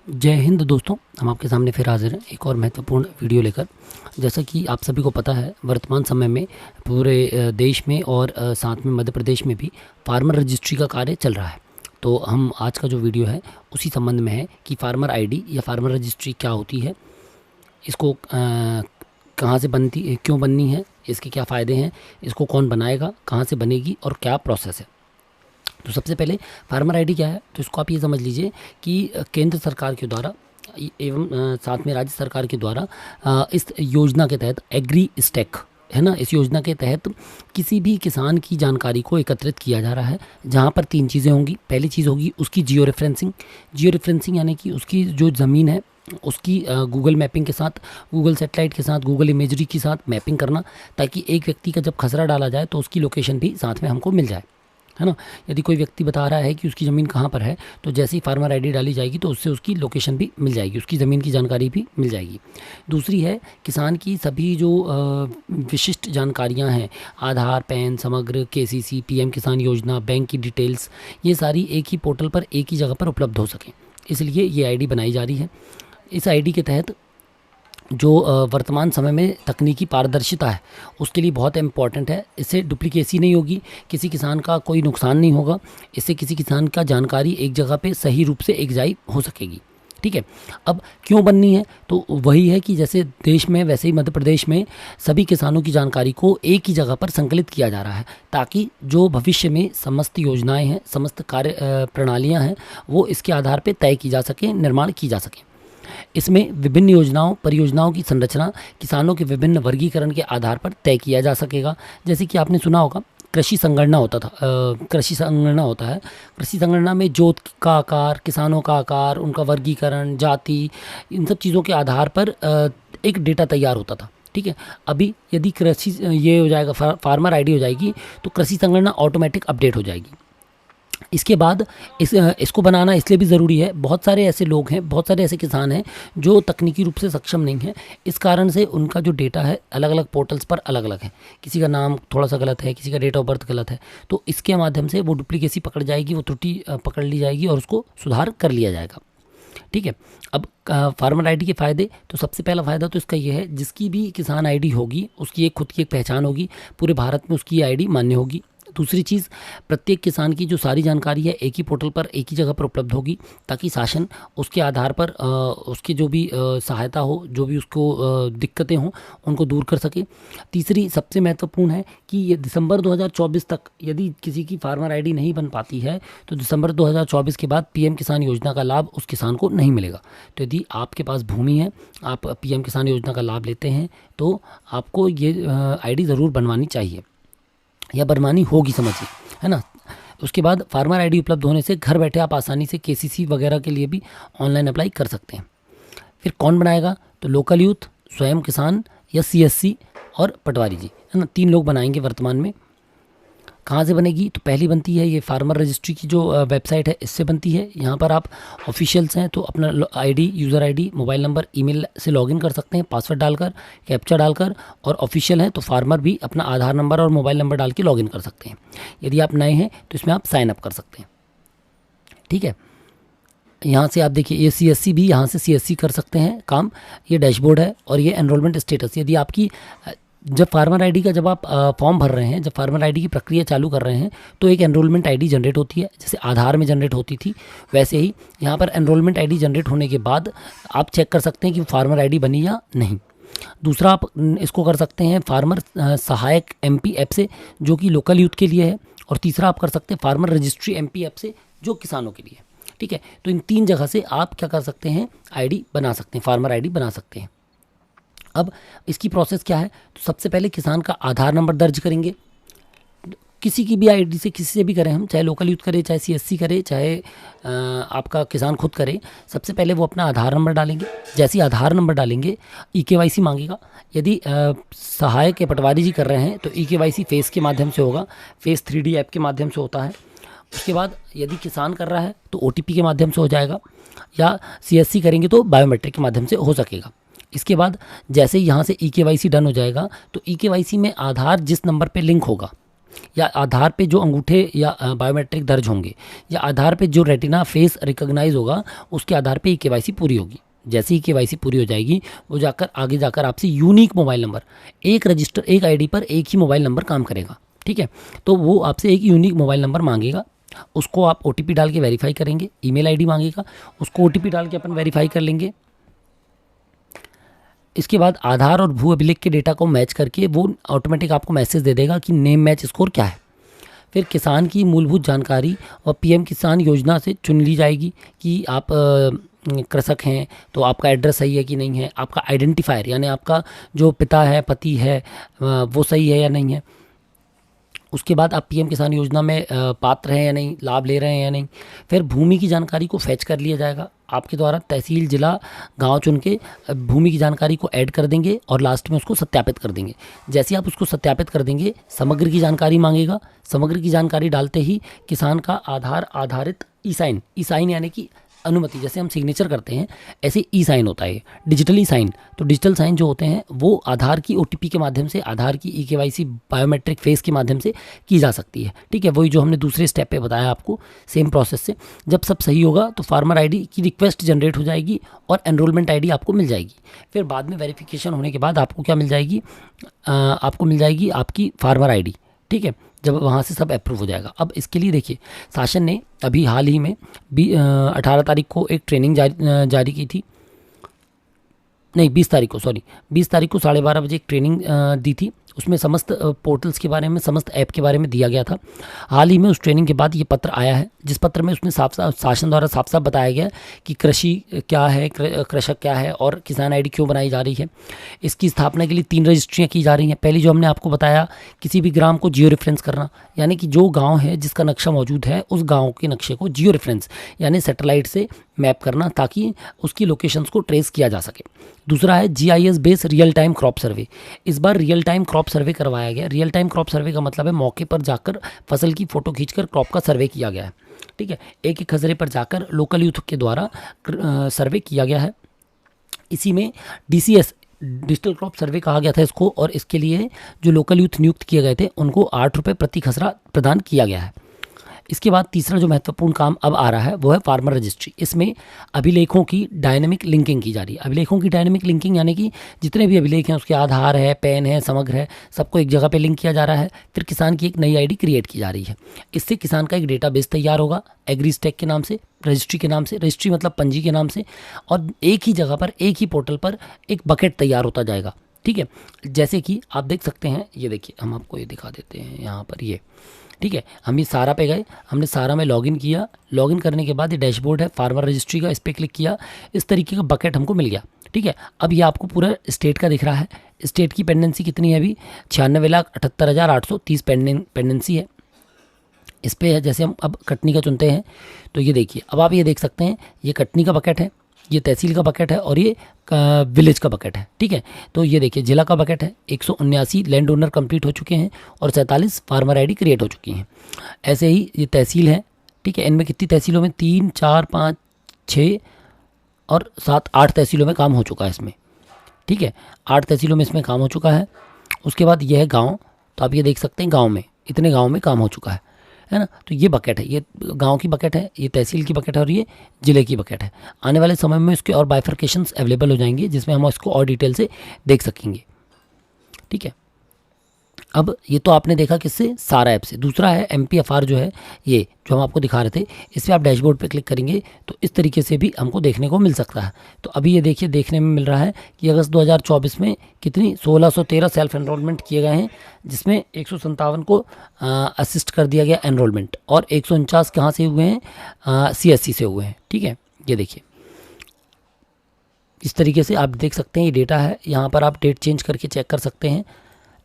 जय हिंद दोस्तों, हम आपके सामने फिर हाजिर हैं एक और महत्वपूर्ण वीडियो लेकर। जैसा कि आप सभी को पता है, वर्तमान समय में पूरे देश में और साथ में मध्य प्रदेश में भी फार्मर रजिस्ट्री का कार्य चल रहा है। तो हम आज का जो वीडियो है उसी संबंध में है कि फार्मर आईडी या फार्मर रजिस्ट्री क्या होती है, इसको कहाँ से बनती, क्यों बननी है, इसके क्या फ़ायदे हैं, इसको कौन बनाएगा, कहाँ से बनेगी और क्या प्रोसेस है। तो सबसे पहले फार्मर आईडी क्या है, तो इसको आप ये समझ लीजिए कि केंद्र सरकार के द्वारा एवं साथ में राज्य सरकार के द्वारा इस योजना के तहत एग्री स्टैक है ना, इस योजना के तहत किसी भी किसान की जानकारी को एकत्रित किया जा रहा है, जहाँ पर तीन चीज़ें होंगी। पहली चीज़ होगी उसकी जियो रेफरेंसिंग यानी कि उसकी जो ज़मीन है उसकी गूगल मैपिंग के साथ, गूगल सेटेलाइट के साथ, गूगल इमेजरी के साथ मैपिंग करना, ताकि एक व्यक्ति का जब खसरा डाला जाए तो उसकी लोकेशन भी साथ में हमको मिल जाए, है ना। यदि कोई व्यक्ति बता रहा है कि उसकी ज़मीन कहाँ पर है, तो जैसे ही फार्मर आईडी डाली जाएगी तो उससे उसकी लोकेशन भी मिल जाएगी, उसकी ज़मीन की जानकारी भी मिल जाएगी। दूसरी है किसान की सभी जो विशिष्ट जानकारियाँ हैं, आधार, पैन, समग्र, केसीसी, पीएम किसान योजना, बैंक की डिटेल्स, ये सारी एक ही पोर्टल पर एक ही जगह पर उपलब्ध हो सकें, इसलिए ये आईडी बनाई जा रही है। इस आईडी के तहत जो वर्तमान समय में तकनीकी पारदर्शिता है उसके लिए बहुत इम्पॉर्टेंट है। इससे डुप्लीकेसी नहीं होगी, किसी किसान का कोई नुकसान नहीं होगा, इससे किसी किसान का जानकारी एक जगह पे सही रूप से एकजाई हो सकेगी। ठीक है, अब क्यों बननी है, तो वही है कि जैसे देश में वैसे ही मध्य प्रदेश में सभी किसानों की जानकारी को एक ही जगह पर संकलित किया जा रहा है, ताकि जो भविष्य में समस्त योजनाएं हैं, समस्त कार्य प्रणालियाँ हैं, वो इसके आधार पर तय की जा सकें, निर्माण की जा सकें। इसमें विभिन्न परियोजनाओं की संरचना किसानों के विभिन्न वर्गीकरण के आधार पर तय किया जा सकेगा। जैसे कि आपने सुना होगा कृषि संगणना होता था, कृषि संगणना होता है। कृषि संगणना में जोत का आकार, किसानों का आकार, उनका वर्गीकरण, जाति, इन सब चीज़ों के आधार पर एक डेटा तैयार होता था। ठीक है, अभी यदि कृषि ये हो जाएगा, फार्मर आईडी हो जाएगी, तो कृषि संगणना ऑटोमेटिक अपडेट हो जाएगी। इसके बाद इसको बनाना इसलिए भी ज़रूरी है, बहुत सारे ऐसे लोग हैं, बहुत सारे ऐसे किसान हैं जो तकनीकी रूप से सक्षम नहीं हैं। इस कारण से उनका जो डेटा है अलग अलग पोर्टल्स पर अलग अलग है, किसी का नाम थोड़ा सा गलत है, किसी का डेट ऑफ बर्थ गलत है, तो इसके माध्यम से वो डुप्लीकेसी पकड़ जाएगी, वो त्रुटि पकड़ ली जाएगी और उसको सुधार कर लिया जाएगा। ठीक है, अब फार्मर आईडी के फ़ायदे, तो सबसे पहला फ़ायदा तो इसका ये है, जिसकी भी किसान आईडी होगी उसकी एक खुद की एक पहचान होगी, पूरे भारत में उसकी आईडी मान्य होगी। दूसरी चीज़, प्रत्येक किसान की जो सारी जानकारी है एक ही पोर्टल पर एक ही जगह पर उपलब्ध होगी, ताकि शासन उसके आधार पर उसकी जो भी सहायता हो, जो भी उसको दिक्कतें हों, उनको दूर कर सके। तीसरी सबसे महत्वपूर्ण है कि ये दिसंबर 2024 तक यदि किसी की फार्मर आईडी नहीं बन पाती है, तो दिसंबर 2024 के बाद पीएम किसान योजना का लाभ उस किसान को नहीं मिलेगा। तो यदि आपके पास भूमि है, आप पीएम किसान योजना का लाभ लेते हैं, तो आपको ये आईडी ज़रूर बनवानी चाहिए या बनवानी होगी, समझिए, है ना। उसके बाद फार्मर आईडी उपलब्ध होने से घर बैठे आप आसानी से केसीसी वगैरह के लिए भी ऑनलाइन अप्लाई कर सकते हैं। फिर कौन बनाएगा, तो लोकल यूथ, स्वयं किसान या सीएससी और पटवारी जी, है ना, तीन लोग बनाएंगे वर्तमान में। कहाँ से बनेगी, तो पहली बनती है ये फार्मर रजिस्ट्री की जो वेबसाइट है, इससे बनती है। यहाँ पर आप ऑफिशियल्स हैं तो अपना ID, user ID, mobile number, email से लॉगिन कर सकते हैं, पासवर्ड डालकर, कैप्चा डालकर। और ऑफिशियल हैं तो फार्मर भी अपना आधार नंबर और मोबाइल नंबर डाल के लॉगिन कर सकते हैं। यदि आप नए हैं तो इसमें आप साइन अप कर सकते हैं। ठीक है, यहाँ से आप देखिए, ये सीएससी भी यहाँ से सीएससी कर सकते हैं काम। ये डैशबोर्ड है और ये एनरोलमेंट स्टेटस। यदि आपकी जब फार्मर आईडी का जब आप फॉर्म भर रहे हैं, जब फार्मर आईडी की प्रक्रिया चालू कर रहे हैं, तो एक एनरोलमेंट आईडी जनरेट होती है, जैसे आधार में जनरेट होती थी, वैसे ही यहाँ पर एनरोलमेंट आईडी जनरेट होने के बाद आप चेक कर सकते हैं कि फार्मर आईडी बनी या नहीं। दूसरा, आप इसको कर सकते हैं फार्मर सहायक एमपी ऐप से, जो कि लोकल यूथ के लिए है। और तीसरा आप कर सकते हैं फार्मर रजिस्ट्री एमपी ऐप से, जो किसानों के लिए है। ठीक है, तो इन तीन जगह से आप क्या कर सकते हैं, आईडी बना सकते हैं, फार्मर आईडी बना सकते हैं। अब इसकी प्रोसेस क्या है, तो सबसे पहले किसान का आधार नंबर दर्ज करेंगे, किसी की भी आईडी से, किसी से भी करें हम, चाहे लोकल यूथ करे, चाहे सीएससी करे, चाहे आपका किसान खुद करे। सबसे पहले वो अपना आधार नंबर डालेंगे। जैसे ही आधार नंबर डालेंगे, ईकेवाईसी मांगेगा। यदि सहायक या पटवारी जी कर रहे हैं तो ईकेवाईसी फेस के माध्यम से होगा, फेस 3D ऐप के माध्यम से होता है। उसके बाद यदि किसान कर रहा है तो ओटीपी के माध्यम से हो जाएगा, या सीएससी करेंगे तो बायोमेट्रिक के माध्यम से हो सकेगा। इसके बाद जैसे ही यहाँ से ईकेवाईसी डन हो जाएगा, तो ईकेवाईसी में आधार जिस नंबर पे लिंक होगा, या आधार पे जो अंगूठे या बायोमेट्रिक दर्ज होंगे, या आधार पे जो रेटिना फेस रिकॉग्नाइज होगा, उसके आधार पे केवाईसी पूरी होगी। जैसे ही केवाईसी पूरी हो जाएगी, वो जाकर आगे जाकर आपसे यूनिक मोबाइल नंबर, एक रजिस्टर, एक आईडी पर एक ही मोबाइल नंबर काम करेगा, ठीक है। तो वो आपसे एक यूनिक मोबाइल नंबर मांगेगा, उसको आप ओटीपी डाल के वेरीफाई करेंगे। ईमेल आईडी मांगेगा, उसको ओटीपी डाल के अपन वेरीफाई कर लेंगे। इसके बाद आधार और भू अभिलेख के डेटा को मैच करके वो ऑटोमेटिक आपको मैसेज दे देगा कि नेम मैच स्कोर क्या है। फिर किसान की मूलभूत जानकारी और पीएम किसान योजना से चुन ली जाएगी कि आप कृषक हैं, तो आपका एड्रेस सही है कि नहीं है, आपका आइडेंटिफायर यानी आपका जो पिता है, पति है, वो सही है या नहीं है। उसके बाद आप पीएम किसान योजना में पात्र हैं या नहीं, लाभ ले रहे हैं या नहीं। फिर भूमि की जानकारी को फैच कर लिया जाएगा आपके द्वारा, तहसील, जिला, गांव चुन के भूमि की जानकारी को ऐड कर देंगे और लास्ट में उसको सत्यापित कर देंगे। जैसे आप उसको सत्यापित कर देंगे, समग्र की जानकारी मांगेगा। समग्र की जानकारी डालते ही किसान का आधार आधारित ई साइन यानी कि अनुमति, जैसे हम सिग्नेचर करते हैं ऐसे ई साइन होता है, डिजिटली साइन। तो डिजिटल साइन जो होते हैं वो आधार की ओटीपी के माध्यम से, आधार की केवाईसी बायोमेट्रिक फेस के माध्यम से की जा सकती है, ठीक है। वही जो हमने दूसरे स्टेप पे बताया आपको, सेम प्रोसेस से। जब सब सही होगा तो फार्मर आईडी की रिक्वेस्ट जनरेट हो जाएगी और एनरोलमेंट आईडी आपको मिल जाएगी। फिर बाद में वेरिफिकेशन होने के बाद आपको क्या मिल जाएगी, आपको मिल जाएगी आपकी फार्मर आईडी, ठीक है, जब वहाँ से सब अप्रूव हो जाएगा। अब इसके लिए देखिए, शासन ने अभी हाल ही में 18 तारीख को एक ट्रेनिंग जारी की थी, नहीं 20 तारीख को, सॉरी 20 तारीख को 12:30 बजे एक ट्रेनिंग दी थी। उसमें समस्त पोर्टल्स के बारे में, समस्त ऐप के बारे में दिया गया था। हाल ही में उस ट्रेनिंग के बाद ये पत्र आया है, जिस पत्र में उसमें साफ साफ शासन द्वारा साफ साफ बताया गया कि कृषि क्या है, कृषक क्या है और किसान आईडी क्यों बनाई जा रही है। इसकी स्थापना के लिए 3 रजिस्ट्रियाँ की जा रही हैं। पहली जो हमने आपको बताया, किसी भी ग्राम को जियो रेफरेंस करना, यानी कि जो गाँव है जिसका नक्शा मौजूद है, उस गाँव के नक्शे को जियो रेफरेंस यानी सैटेलाइट से मैप करना, ताकि उसकी लोकेशंस को ट्रेस किया जा सके। दूसरा है GIS base real time crop survey. इस बार रियल टाइम क्रॉप सर्वे करवाया गया। रियल टाइम क्रॉप सर्वे का मतलब है मौके पर जाकर फसल की फोटो खींचकर क्रॉप का सर्वे किया गया है, ठीक है। एक एक खसरे पर जाकर लोकल यूथ के द्वारा सर्वे किया गया है। इसी में डीसीएस, डिजिटल क्रॉप सर्वे कहा गया था इसको, और इसके लिए जो लोकल यूथ नियुक्त किए गए थे उनको 8 रुपये प्रति खसरा प्रदान किया गया है। इसके बाद तीसरा जो महत्वपूर्ण काम अब आ रहा है वो है फार्मर रजिस्ट्री। इसमें अभिलेखों की डायनेमिक लिंकिंग की जा रही है। अभिलेखों की डायनेमिक लिंकिंग यानी कि जितने भी अभिलेख हैं उसके आधार है, पैन है, समग्र है, सबको एक जगह पे लिंक किया जा रहा है। फिर किसान की एक नई आईडी क्रिएट की जा रही है। इससे किसान का एक डेटाबेस तैयार होगा एग्रीस्टैक के नाम से, रजिस्ट्री के नाम से, रजिस्ट्री मतलब पंजी के नाम से, और एक ही जगह पर, एक ही पोर्टल पर एक बकेट तैयार होता जाएगा, ठीक है। जैसे कि आप देख सकते हैं, ये देखिए, हम आपको ये दिखा देते हैं यहाँ पर, ये ठीक है। हम ये सारा पे गए, हमने सारा में लॉगिन किया। लॉगिन करने के बाद ये डैशबोर्ड है फार्मर रजिस्ट्री का, इस पर क्लिक किया, इस तरीके का बकेट हमको मिल गया, ठीक है। अब ये आपको पूरा स्टेट का दिख रहा है। स्टेट की पेंडेंसी कितनी है अभी, 96,78,830 पेंडेंसी है इस पर है। जैसे हम अब कटनी का चुनते हैं तो ये देखिए, अब आप ये देख सकते हैं, ये कटनी का बकेट है, ये तहसील का बकेट है और ये विलेज का बकेट है, ठीक है। तो ये देखिए, जिला का बकेट है, 179 लैंड ओनर कंप्लीट हो चुके हैं और 47 फार्मर आईडी क्रिएट हो चुकी हैं। ऐसे ही ये तहसील है, ठीक है। इनमें कितनी तहसीलों में, 3, 4, 5, 6 और 7, 8 तहसीलों में काम हो चुका है इसमें, ठीक है। 8 तहसीलों में इसमें काम हो चुका है। उसके बाद ये है गाँव, तो आप ये देख सकते हैं गाँव में, इतने गाँव में काम हो चुका है ना। तो ये बकेट है, ये गांव की बकेट है, ये तहसील की बकेट है और ये ज़िले की बकेट है। आने वाले समय में इसके और बाइफर्केशंस अवेलेबल हो जाएंगे, जिसमें हम इसको और डिटेल से देख सकेंगे, ठीक है। अब ये तो आपने देखा किससे, सारा ऐप से। दूसरा है MPFR जो है, ये जो हम आपको दिखा रहे थे, इस पर आप डैशबोर्ड पे क्लिक करेंगे तो इस तरीके से भी हमको देखने को मिल सकता है। तो अभी ये देखिए, देखने में मिल रहा है कि अगस्त 2024 में कितनी 1613 सेल्फ एनरोलमेंट किए गए हैं, जिसमें 157 को असिस्ट कर दिया गया एनरोलमेंट, और 149 कहाँ से हुए हैं, CSC से हुए हैं, ठीक है। ये देखिए, इस तरीके से आप देख सकते हैं, ये डेटा है। यहाँ पर आप डेट चेंज करके चेक कर सकते हैं।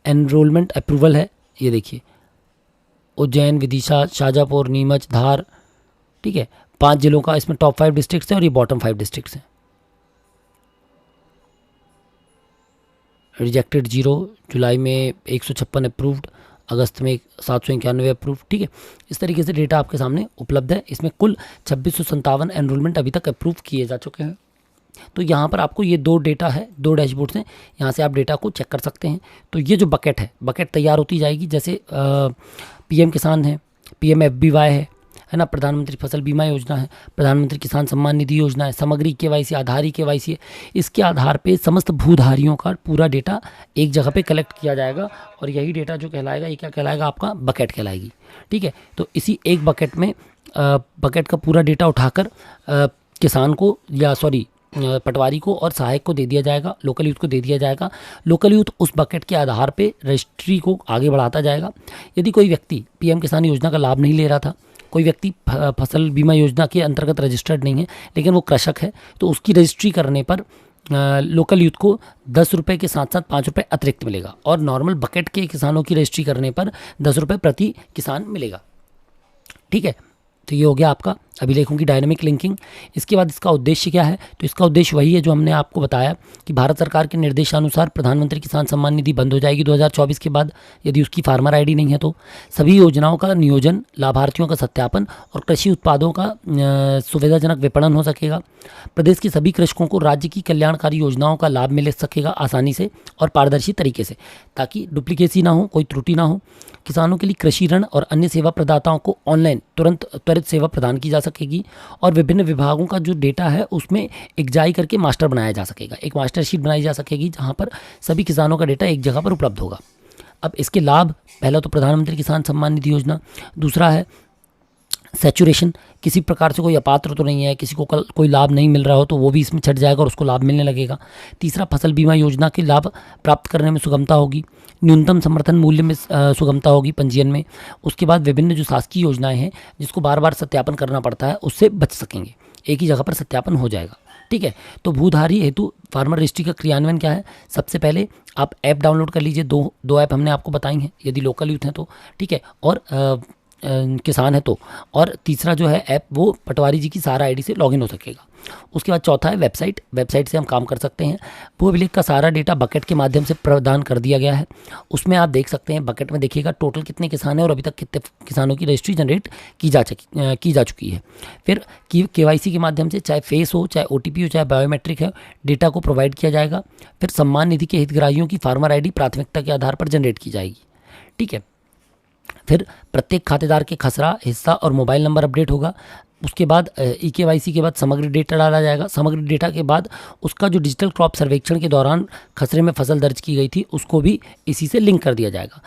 एनरोलमेंट अप्रूवल है, ये देखिए, उज्जैन, विदिशा, शाजापुर, नीमच, धार, ठीक है। 5 जिलों का इसमें टॉप 5 डिस्ट्रिक्ट्स हैं और ये बॉटम 5 डिस्ट्रिक्ट्स हैं। रिजेक्टेड 0, जुलाई में 156 अप्रूव्ड, अगस्त में 791 अप्रूव, ठीक है। इस तरीके से डेटा आपके सामने उपलब्ध है। इसमें कुल 2657 एनरोलमेंट अभी तक अप्रूव किए जा चुके हैं। तो यहाँ पर आपको ये 2 डेटा है, 2 डैशबोर्ड्स हैं, यहाँ से आप डेटा को चेक कर सकते हैं। तो ये जो बकेट है, बकेट तैयार होती जाएगी। जैसे पीएम किसान है, PMFBY है ना, प्रधानमंत्री फसल बीमा योजना है, प्रधानमंत्री किसान सम्मान निधि योजना है, समग्री KYC, आधारी KYC है। इसके आधार पे समस्त भूधारियों का पूरा डेटा एक जगह पे कलेक्ट किया जाएगा और यही डेटा जो कहलाएगा, ये क्या कहलाएगा, आपका बकेट कहलाएगी। ठीक है, तो इसी एक बकेट में बकेट का पूरा डेटा उठाकर किसान को या पटवारी को और सहायक को दे दिया जाएगा, लोकल यूथ को दे दिया जाएगा। लोकल यूथ उस बकेट के आधार पे रजिस्ट्री को आगे बढ़ाता जाएगा। यदि कोई व्यक्ति PM किसान योजना का लाभ नहीं ले रहा था, कोई व्यक्ति फसल बीमा योजना के अंतर्गत रजिस्टर्ड नहीं है लेकिन वो कृषक है, तो उसकी रजिस्ट्री करने पर लोकल यूथ को 10 रुपये के साथ साथ 5 रुपये अतिरिक्त मिलेगा और नॉर्मल बकेट के किसानों की रजिस्ट्री करने पर 10 रुपये प्रति किसान मिलेगा। ठीक है, तो ये हो गया आपका अभिलेखों की डायनामिक लिंकिंग। इसके बाद इसका उद्देश्य क्या है, तो इसका उद्देश्य वही है जो हमने आपको बताया कि भारत सरकार के निर्देशानुसार प्रधानमंत्री किसान सम्मान निधि बंद हो जाएगी 2024 के बाद, यदि उसकी फार्मर ID नहीं है तो। सभी योजनाओं का नियोजन, लाभार्थियों का सत्यापन और कृषि उत्पादों का सुविधाजनक विपणन हो सकेगा। प्रदेश के सभी कृषकों को राज्य की कल्याणकारी योजनाओं का लाभ मिल सकेगा आसानी से और पारदर्शी तरीके से, ताकि डुप्लीकेसी ना हो, कोई त्रुटि ना हो। किसानों के लिए कृषि ऋण और अन्य सेवा प्रदाताओं को ऑनलाइन त्वरित सेवा प्रदान की जा सकेगी और विभिन्न विभागों का जो डेटा है उसमें एकजाई करके मास्टर बनाया जा सकेगा, एक मास्टर शीट बनाई जा सकेगी जहां पर सभी किसानों का डेटा एक जगह पर उपलब्ध होगा। अब इसके लाभ, पहला तो प्रधानमंत्री किसान सम्मान निधि योजना, दूसरा है सैचुरेशन, किसी प्रकार से कोई अपात्र तो नहीं है, किसी को कोई लाभ नहीं मिल रहा हो तो वो भी इसमें छट जाएगा और उसको लाभ मिलने लगेगा। तीसरा, फसल बीमा योजना के लाभ प्राप्त करने में सुगमता होगी। न्यूनतम समर्थन मूल्य में सुगमता होगी पंजीयन में। उसके बाद विभिन्न जो शासकीय योजनाएं हैं जिसको बार बार सत्यापन करना पड़ता है उससे बच सकेंगे, एक ही जगह पर सत्यापन हो जाएगा। ठीक है, तो भूधारी हेतु फार्मर रजिस्ट्री का क्रियान्वयन क्या है, सबसे पहले आप ऐप डाउनलोड कर लीजिए। दो ऐप हमने आपको बताई हैं यदि लोकल यूथ हैं तो। ठीक है, और किसान है तो। और तीसरा जो है ऐप, वो पटवारी जी की सारा ID से लॉगिन हो सकेगा। उसके बाद चौथा है वेबसाइट से हम काम कर सकते हैं। भू अभिलेख का सारा डेटा बकेट के माध्यम से प्रदान कर दिया गया है। उसमें आप देख सकते हैं, बकेट में देखिएगा टोटल कितने किसान हैं और अभी तक कितने किसानों की रजिस्ट्री जनरेट की जा चुकी है। फिर KYC के माध्यम से, चाहे फेस हो, चाहे OTP हो, चाहे बायोमेट्रिक है, डेटा को प्रोवाइड किया जाएगा। फिर सम्मान निधि के हितग्राहियों की फार्मर ID प्राथमिकता के आधार पर जनरेट की जाएगी। ठीक है, फिर प्रत्येक खातेदार के खसरा, हिस्सा और मोबाइल नंबर अपडेट होगा। उसके बाद EKYC के बाद समग्र डेटा डाला जाएगा। समग्र डेटा के बाद उसका जो डिजिटल क्रॉप सर्वेक्षण के दौरान खसरे में फसल दर्ज की गई थी उसको भी इसी से लिंक कर दिया जाएगा,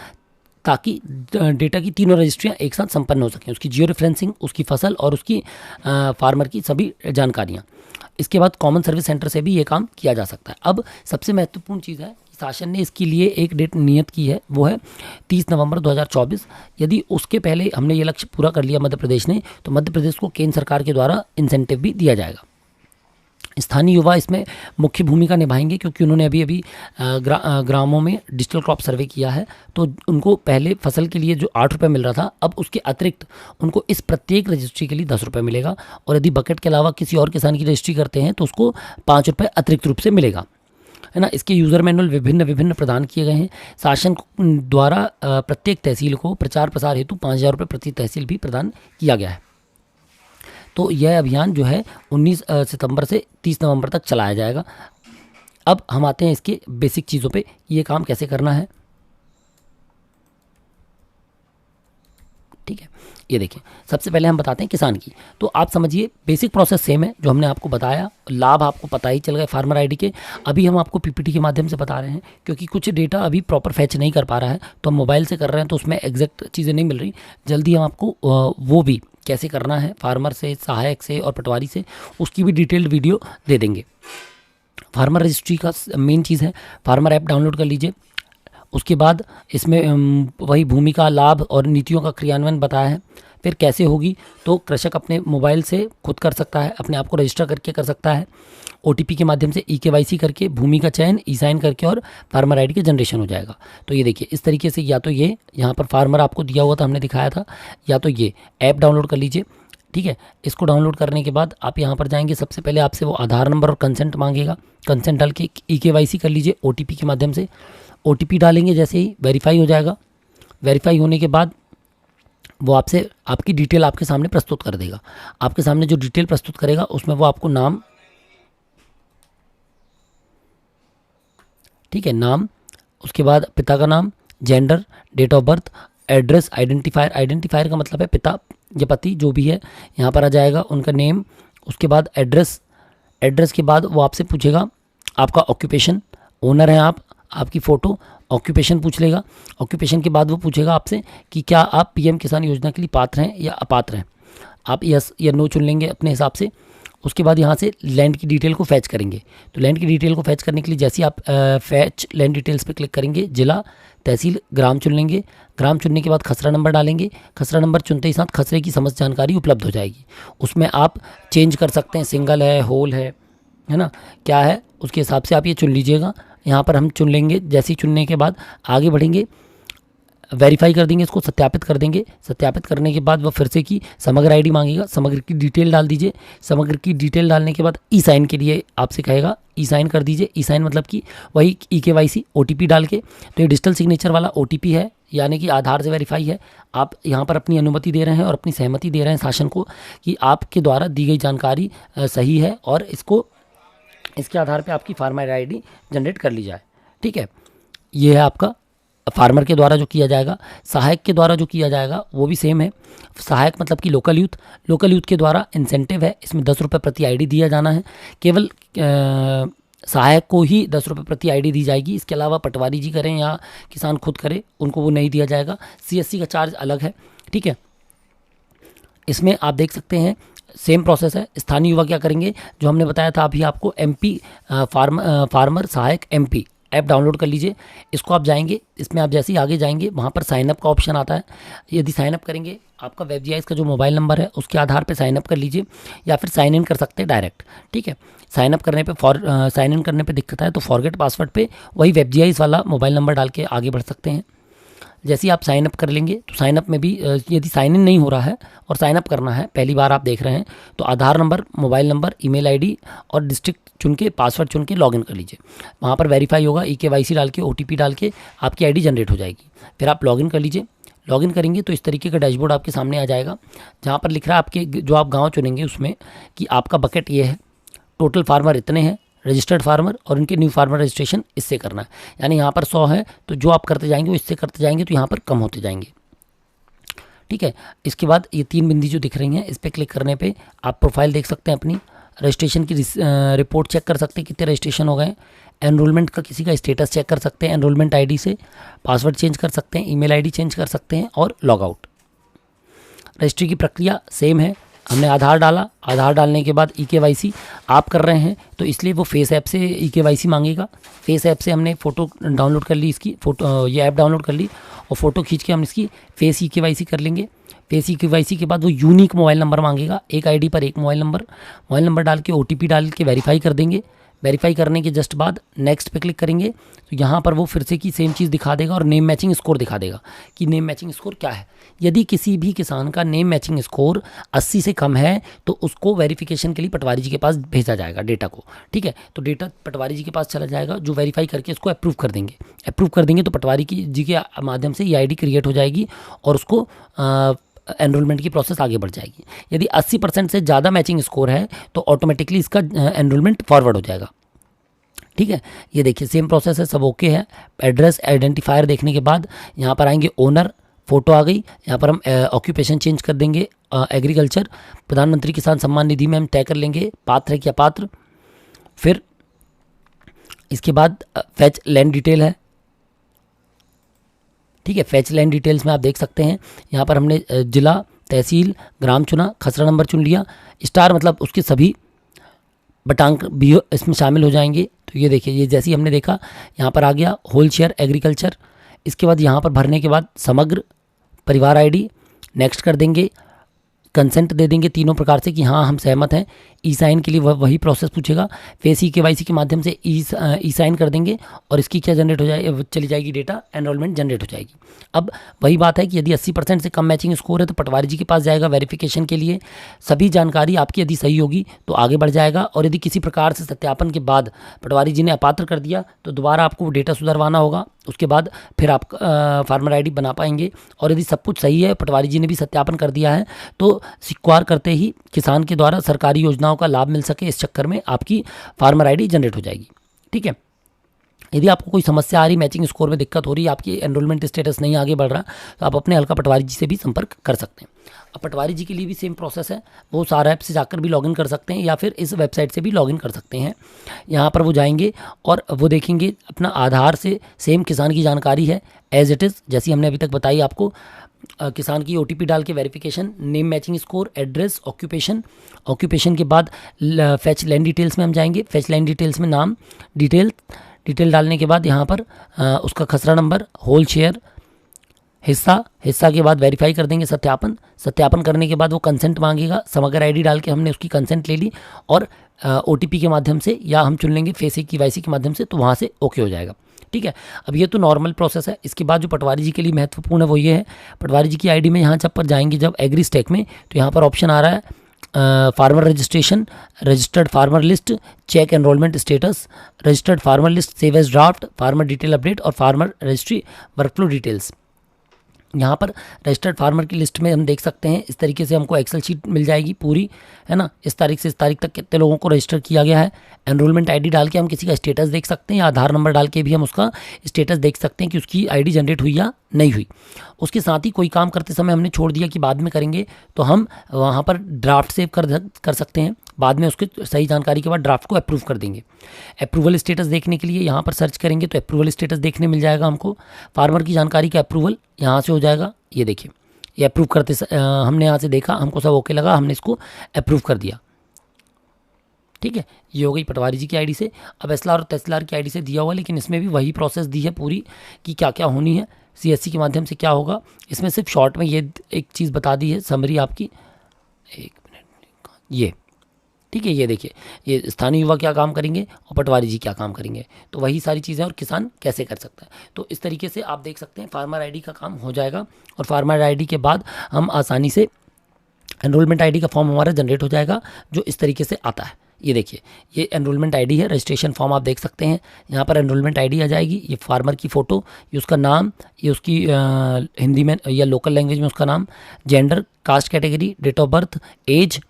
ताकि डेटा की तीनों रजिस्ट्रियाँ एक साथ संपन्न हो सकें, उसकी जियो रेफरेंसिंग, उसकी फसल और उसकी फार्मर की सभी जानकारियाँ। इसके बाद कॉमन सर्विस सेंटर से भी ये काम किया जा सकता है। अब सबसे महत्वपूर्ण चीज़ है, शासन ने इसके लिए एक डेट नियत की है, वो है 30 नवंबर 2024। यदि उसके पहले हमने ये लक्ष्य पूरा कर लिया मध्य प्रदेश ने, तो मध्य प्रदेश को केंद्र सरकार के द्वारा इंसेंटिव भी दिया जाएगा। स्थानीय युवा इसमें मुख्य भूमिका निभाएंगे क्योंकि उन्होंने अभी ग्रामों में डिजिटल क्रॉप सर्वे किया है। तो उनको पहले फसल के लिए जो 8 रुपये मिल रहा था, अब उसके अतिरिक्त उनको इस प्रत्येक रजिस्ट्री के लिए 10 रुपये मिलेगा। और यदि बकेट के अलावा किसी और किसान की रजिस्ट्री करते हैं तो उसको 5 रुपये अतिरिक्त रूप से मिलेगा, है ना। इसके यूज़र मैनुअल विभिन्न प्रदान किए गए हैं। शासन द्वारा प्रत्येक तहसील को प्रचार प्रसार हेतु 5,000 रुपये प्रति तहसील भी प्रदान किया गया है। तो यह अभियान जो है 19 सितंबर से 30 नवंबर तक चलाया जाएगा। अब हम आते हैं इसके बेसिक चीज़ों पे, ये काम कैसे करना है। ठीक है, ये देखिए, सबसे पहले हम बताते हैं किसान की। तो आप समझिए बेसिक प्रोसेस सेम है जो हमने आपको बताया, लाभ आपको पता ही चल गए फार्मर ID के। अभी हम आपको PPT के माध्यम से बता रहे हैं क्योंकि कुछ डेटा अभी प्रॉपर फैच नहीं कर पा रहा है, तो हम मोबाइल से कर रहे हैं तो उसमें एग्जैक्ट चीज़ें नहीं मिल रही। जल्दी हम आपको वो भी कैसे करना है फार्मर से, सहायक से और पटवारी से, उसकी भी डिटेल्ड वीडियो दे देंगे। फार्मर रजिस्ट्री का मेन चीज़ है, फार्मर ऐप डाउनलोड कर लीजिए। उसके बाद इसमें वही भूमिका, लाभ और नीतियों का क्रियान्वयन बताया है। फिर कैसे होगी, तो कृषक अपने मोबाइल से खुद कर सकता है, अपने आप को रजिस्टर करके कर सकता है। OTP के माध्यम से EKYC करके, भूमि का चयन, E-साइन करके और फार्मर ID का जनरेशन हो जाएगा। तो ये देखिए इस तरीके से, या तो ये यहाँ पर फार्मर आपको दिया हुआ था, हमने दिखाया था, या तो ये ऐप डाउनलोड कर लीजिए। ठीक है, इसको डाउनलोड करने के बाद आप यहाँ पर जाएंगे, सबसे पहले आपसे वो आधार नंबर और कंसेंट मांगेगा। कंसेंट डाल के EKYC कर लीजिए OTP के माध्यम से। OTP डालेंगे, जैसे ही वेरीफाई हो जाएगा। वेरीफाई होने के बाद वो आपसे आपकी डिटेल आपके सामने प्रस्तुत कर देगा। आपके सामने जो डिटेल प्रस्तुत करेगा उसमें वो आपको नाम, ठीक है, नाम, उसके बाद पिता का नाम, gender, date of birth, address, identifier, identifier का मतलब है पिता या पति जो भी है यहाँ पर आ जाएगा, उनका नेम, उसके बाद एड्रेस, एड्रेस के बाद वो आपसे पूछेगा आपका ऑक्यूपेशन, ओनर हैं आप, आपकी फ़ोटो, ऑक्यूपेशन पूछ लेगा। ऑक्यूपेशन के बाद वो पूछेगा आपसे कि क्या आप पीएम किसान योजना के लिए पात्र हैं या अपात्र हैं। आप यस या नो चुन लेंगे अपने हिसाब से। उसके बाद यहाँ से लैंड की डिटेल को फैच करेंगे। तो लैंड की डिटेल को फैच करने के लिए जैसे ही आप फैच लैंड डिटेल्स पे क्लिक करेंगे, जिला, तहसील, ग्राम चुन लेंगे। ग्राम चुनने के बाद खसरा नंबर डालेंगे। खसरा नंबर चुनते ही साथ खसरे की समस्त जानकारी उपलब्ध हो जाएगी। उसमें आप चेंज कर सकते हैं, सिंगल है, होल है ना, क्या है, उसके हिसाब से आप ये चुन लीजिएगा। यहाँ पर हम चुन लेंगे। जैसे ही चुनने के बाद आगे बढ़ेंगे, वेरीफाई कर देंगे, इसको सत्यापित कर देंगे। सत्यापित करने के बाद वह फिर से की समग्र आईडी मांगेगा, समग्र की डिटेल डाल दीजिए। समग्र की डिटेल डालने के बाद ई साइन के लिए आपसे कहेगा, ई साइन कर दीजिए। ई साइन मतलब कि वही EKYC OTP डाल के। तो ये डिजिटल सिग्नेचर वाला OTP है, यानी कि आधार से वेरीफाई है। आप यहाँ पर अपनी अनुमति दे रहे हैं और अपनी सहमति दे रहे हैं शासन को कि आपके द्वारा दी गई जानकारी सही है और इसके आधार पे आपकी फार्मर आईडी जनरेट कर ली जाए। ठीक है, ये है आपका फार्मर के द्वारा जो किया जाएगा। सहायक के द्वारा जो किया जाएगा वो भी सेम है। सहायक मतलब कि लोकल यूथ के द्वारा इंसेंटिव है, इसमें 10 रुपये प्रति आईडी दिया जाना है। केवल सहायक को ही 10 रुपये प्रति आईडी दी जाएगी। इसके अलावा पटवारी जी करें या किसान खुद करे, उनको वो नहीं दिया जाएगा। CSC का चार्ज अलग है। ठीक है, इसमें आप देख सकते हैं सेम प्रोसेस है। स्थानीय युवा क्या करेंगे, जो हमने बताया था अभी आपको, MP फार्मर सहायक MP ऐप डाउनलोड कर लीजिए। इसको आप जाएंगे, इसमें आप जैसे ही आगे जाएंगे वहाँ पर साइनअप का ऑप्शन आता है। यदि साइनअप करेंगे, आपका WebGIS का जो मोबाइल नंबर है उसके आधार पे साइनअप कर लीजिए या फिर साइन इन कर सकते हैं डायरेक्ट। ठीक है, साइन इन करने पे दिक्कत है तो फॉरगेट पासवर्ड पे वही WebGIS वाला मोबाइल नंबर डाल के आगे बढ़ सकते हैं। जैसे ही आप साइन अप कर लेंगे तो साइन अप में भी यदि साइन इन नहीं हो रहा है और साइन अप करना है, पहली बार आप देख रहे हैं, तो Aadhaar number, mobile number, email ID और डिस्ट्रिक्ट चुन के, पासवर्ड चुन के लॉगिन कर लीजिए। वहाँ पर वेरीफाई होगा, EKYC डाल के, OTP डाल के आपकी आईडी जनरेट हो जाएगी। फिर आप लॉगिन कर लीजिए। लॉगिन करेंगे तो इस तरीके का डैशबोर्ड आपके सामने आ जाएगा, जहाँ पर लिख रहा है आपके जो आप गाँव चुनेंगे उसमें कि आपका बकेट ये है, टोटल फार्मर इतने हैं, रजिस्टर्ड फार्मर और उनके न्यू फार्मर रजिस्ट्रेशन इससे करना है। यानी यहाँ पर 100 है तो जो आप करते जाएंगे वो इससे करते जाएंगे तो यहाँ पर कम होते जाएंगे। ठीक है, इसके बाद ये 3 बिंदी जो दिख रही हैं, इस पर क्लिक करने पे आप प्रोफाइल देख सकते हैं, अपनी रजिस्ट्रेशन की रिपोर्ट चेक कर सकते हैं कितने रजिस्ट्रेशन हो गए। एनरोलमेंट का किसी का स्टेटस चेक कर सकते हैं एनरोलमेंट आईडी से। पासवर्ड चेंज कर सकते हैं, ईमेल आईडी चेंज कर सकते हैं और लॉग आउट। रजिस्ट्री की प्रक्रिया सेम है। हमने आधार डाला, आधार डालने के बाद EKYC आप कर रहे हैं तो इसलिए वो फेस ऐप से EKYC मांगेगा। फेस ऐप से हमने फ़ोटो डाउनलोड कर ली, इसकी फ़ोटो, ये ऐप डाउनलोड कर ली और फ़ोटो खींच के हम इसकी फेस EKYC कर लेंगे। फेस EKYC के बाद वो यूनिक मोबाइल नंबर मांगेगा, एक आईडी पर एक मोबाइल नंबर डाल के OTP डाल के वेरीफाई कर देंगे। वेरीफाई करने के जस्ट बाद नेक्स्ट पे क्लिक करेंगे तो यहाँ पर वो फिर से की सेम चीज़ दिखा देगा और नेम मैचिंग स्कोर दिखा देगा कि नेम मैचिंग स्कोर क्या है। यदि किसी भी किसान का नेम मैचिंग स्कोर 80 से कम है तो उसको वेरिफिकेशन के लिए पटवारी जी के पास भेजा जाएगा डेटा को। ठीक है, तो डेटा पटवारी जी के पास चला जाएगा जो वेरीफाई करके इसको अप्रूव कर देंगे तो पटवारी जी के माध्यम से ये आईडी क्रिएट हो जाएगी और उसको एनरोलमेंट की प्रोसेस आगे बढ़ जाएगी। यदि 80% से ज़्यादा मैचिंग स्कोर है तो ऑटोमेटिकली इसका एनरोलमेंट फॉरवर्ड हो जाएगा। ठीक है, ये देखिए सेम प्रोसेस है, सब ओके है। एड्रेस आइडेंटिफायर देखने के बाद यहाँ पर आएंगे, ओनर, फोटो आ गई। यहाँ पर हम ऑक्यूपेशन चेंज कर देंगे, एग्रीकल्चर। प्रधानमंत्री किसान सम्मान निधि में हम तय कर लेंगे पात्र है क्या पात्र। फिर इसके बाद फैच लैंड डिटेल है। ठीक है, फैच लैंड डिटेल्स में आप देख सकते हैं यहाँ पर हमने जिला, तहसील, ग्राम चुना, खसरा नंबर चुन लिया। स्टार मतलब उसके सभी बटांक भी इसमें शामिल हो जाएंगे। तो ये देखिए, ये जैसे ही हमने देखा यहाँ पर आ गया होल शेयर एग्रीकल्चर। इसके बाद यहाँ पर भरने के बाद समग्र परिवार आईडी, नेक्स्ट कर देंगे, कंसेंट दे देंगे तीनों प्रकार से कि हाँ हम सहमत हैं। ई साइन के लिए वही प्रोसेस पूछेगा। फेस EKYC के माध्यम से ई साइन कर देंगे और इसकी क्या जनरेट हो जाए, चली जाएगी डेटा, एनरोलमेंट जनरेट हो जाएगी। अब वही बात है कि यदि 80% से कम मैचिंग स्कोर है तो पटवारी जी के पास जाएगा वेरिफिकेशन के लिए। सभी जानकारी आपकी यदि सही होगी तो आगे बढ़ जाएगा और यदि किसी प्रकार से सत्यापन के बाद पटवारी जी ने अपात्र कर दिया तो दोबारा आपको डेटा सुधरवाना होगा। उसके बाद फिर आप फार्मर आईडी बना पाएंगे। और यदि सब कुछ सही है, पटवारी जी ने भी सत्यापन कर दिया है, तो स्वीकार करते ही किसान के द्वारा सरकारी योजनाओं का लाभ मिल सके, इस चक्कर में आपकी फार्मर आईडी जनरेट हो जाएगी। ठीक है, यदि आपको कोई समस्या आ रही, मैचिंग स्कोर में दिक्कत हो रही है, आपकी एनरोलमेंट स्टेटस नहीं आगे बढ़ रहा, तो आप अपने अलका पटवारी जी से भी संपर्क कर सकते हैं। अब पटवारी जी के लिए भी सेम प्रोसेस है, वो सारा ऐप से जाकर भी लॉगिन कर सकते हैं या फिर इस वेबसाइट से भी लॉगिन कर सकते हैं। यहाँ पर वो जाएंगे और वो देखेंगे अपना आधार से सेम किसान की जानकारी है एज इट इज़, जैसी हमने अभी तक बताई आपको। किसान की ओटीपी डाल के verification, name matching score, address, occupation के बाद फैच लैंड डिटेल्स में हम जाएंगे। फैच लैंड डिटेल्स में नाम डिटेल डालने के बाद यहाँ पर उसका खसरा नंबर, होल शेयर, हिस्सा के बाद वेरीफाई कर देंगे, सत्यापन करने के बाद वो कंसेंट मांगेगा। समग्र आईडी डाल के हमने उसकी कंसेंट ले ली और ओटीपी के माध्यम से या हम चुन लेंगे फेस KYC के माध्यम से, तो वहाँ से ओके हो जाएगा। ठीक है, अब ये तो नॉर्मल प्रोसेस है। इसके बाद जो पटवारी जी के लिए महत्वपूर्ण है वो ये है, पटवारी जी की आईडी में यहाँ जब पर जाएंगे जब एग्री स्टैक में, तो यहाँ पर ऑप्शन आ रहा है farmer registration, registered farmer list, check enrolment status, registered farmer list save as draft, farmer detail update और फार्मर रजिस्ट्री वर्कफ्लो डिटेल्स। यहाँ पर रजिस्टर्ड फार्मर की लिस्ट में हम देख सकते हैं इस तरीके से हमको एक्सेल शीट मिल जाएगी पूरी, है ना। इस तारीख से इस तारीख तक कितने लोगों को रजिस्टर किया गया है। एनरोलमेंट आईडी डाल के हम किसी का स्टेटस देख सकते हैं या आधार नंबर डाल के भी हम उसका स्टेटस देख सकते हैं कि उसकी आईडी जनरेट हुई या नहीं हुई। उसके साथ ही कोई काम करते समय हमने छोड़ दिया कि बाद में करेंगे, तो हम वहाँ पर ड्राफ्ट सेव कर सकते हैं। बाद में उसकी सही जानकारी के बाद ड्राफ्ट को अप्रूव कर देंगे। अप्रूवल स्टेटस देखने के लिए यहाँ पर सर्च करेंगे तो अप्रूवल स्टेटस देखने मिल जाएगा हमको। फार्मर की जानकारी का अप्रूवल यहाँ से हो जाएगा। ये देखिए, ये अप्रूव करते हमने यहाँ से देखा, हमको सब ओके लगा, हमने इसको अप्रूव कर दिया। ठीक है, ये हो गई पटवारी जी की आईडी से। अब एसएलआर और तहसीलदार की आईडी से दिया हुआ, लेकिन इसमें भी वही प्रोसेस दी है पूरी कि क्या क्या होनी है, CSC के माध्यम से क्या होगा। इसमें सिर्फ शॉर्ट में ये एक चीज़ बता दी है समरी आपकी, एक मिनट, ये ठीक है। ये देखिए, ये स्थानीय युवा क्या काम करेंगे और पटवारी जी क्या काम करेंगे, तो वही सारी चीज़ें और किसान कैसे कर सकता है। तो इस तरीके से आप देख सकते हैं फार्मर आईडी का काम हो जाएगा और फार्मर आईडी के बाद हम आसानी से एनरोलमेंट आईडी का फॉर्म हमारा जनरेट हो जाएगा, जो इस तरीके से आता है। ये देखिए, ये एनरोलमेंट आईडी है, रजिस्ट्रेशन फॉर्म आप देख सकते हैं। यहाँ पर एनरोलमेंट आईडी आ जाएगी, ये फार्मर की फ़ोटो, ये उसका नाम, ये उसकी हिंदी में या लोकल लैंग्वेज में उसका नाम, gender, caste category, date of birth, age,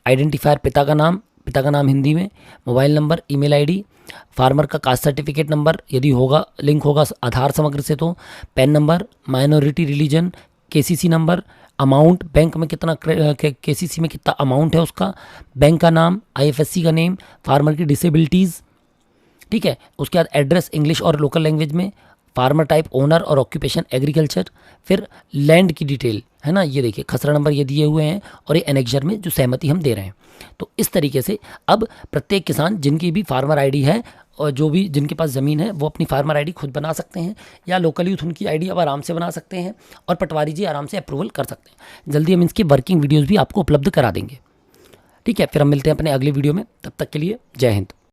identifier पिता का नाम हिंदी में, mobile number, email ID, farmer का कास्ट सर्टिफिकेट नंबर यदि होगा, लिंक होगा आधार समग्र से तो, PAN number, minority religion, KCC number, amount, bank में कितना KCC में कितना अमाउंट है उसका, बैंक का नाम, IFSC का नेम, फार्मर की डिसेबिलिटीज़। ठीक है, उसके बाद एड्रेस इंग्लिश और लोकल लैंग्वेज में, फार्मर टाइप ओनर और ऑक्यूपेशन एग्रीकल्चर, फिर लैंड की डिटेल, है ना। ये देखिए, खसरा नंबर ये दिए हुए हैं और ये एनेक्जर में जो सहमति हम दे रहे हैं। तो इस तरीके से अब प्रत्येक किसान जिनकी भी फार्मर आईडी है और जो भी जिनके पास ज़मीन है वो अपनी फार्मर आईडी खुद बना सकते हैं, या लोकल यूथ उनकी आईडी अब आराम से बना सकते हैं और पटवारी जी आराम से अप्रूवल कर सकते हैं। जल्दी हम इसकी वर्किंग वीडियोज़ भी आपको उपलब्ध करा देंगे। ठीक है, फिर हम मिलते हैं अपने अगले वीडियो में, तब तक के लिए जय हिंद।